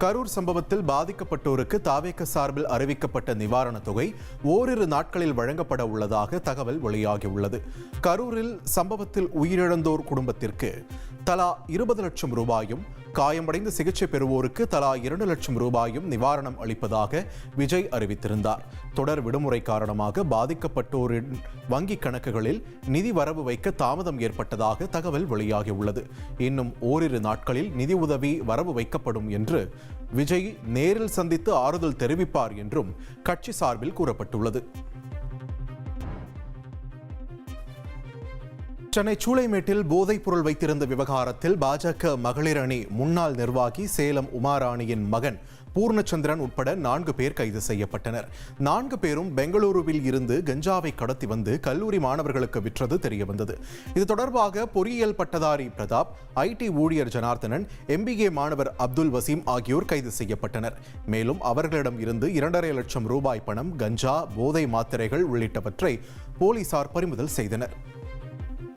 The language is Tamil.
கரூர் சம்பவத்தில் பாதிக்கப்பட்டோருக்கு தாவேக சார்பில் அறிவிக்கப்பட்ட நிவாரணத் தொகை ஓரிரு நாட்களில் வழங்கப்பட உள்ளதாக தகவல் வெளியாகியுள்ளது. கரூரில் சம்பவத்தில் உயிரிழந்தோர் குடும்பத்திற்கு தலா 20 லட்சம் ரூபாயும், காயமடைந்து சிகிச்சை பெறுவோருக்கு தலா 2 லட்சம் ரூபாயும் நிவாரணம் அளிப்பதாக விஜய் அறிவித்திருந்தார். தொடர் விடுமுறை காரணமாக பாதிக்கப்பட்டோரின் வங்கிக் கணக்குகளில் நிதி வரவு வைக்க தாமதம் ஏற்பட்டதாக தகவல் வெளியாகியுள்ளது. இன்னும் ஓரிரு நாட்களில் நிதி உதவி வரவு வைக்கப்படும் என்று விஜய் நேரில் சந்தித்து ஆறுதல் தெரிவிப்பார் என்றும் கட்சி சார்பில் கூறப்பட்டுள்ளது. சென்னை சூளைமேட்டில் போதைப் பொருள் வைத்திருந்த விவகாரத்தில் பாஜக மகளிர் அணி முன்னாள் நிர்வாகி சேலம் உமாராணியின் மகன் பூர்ணச்சந்திரன் உட்பட 4 பேர் கைது செய்யப்பட்டனர். 4 பேரும் பெங்களூருவில் இருந்து கஞ்சாவை கடத்தி வந்து கல்லூரி மாணவர்களுக்கு விற்றது தெரியவந்தது. இது தொடர்பாக பொறியியல் பட்டதாரி பிரதாப், ஐடி ஊழியர் ஜனார்தனன், MBA மாணவர் அப்துல் வசீம் ஆகியோர் கைது செய்யப்பட்டனர். மேலும் அவர்களிடம் இருந்து 2.5 லட்சம் ரூபாய் பணம், கஞ்சா, போதை மாத்திரைகள் உள்ளிட்டவற்றை போலீசார் பறிமுதல் செய்தனர்.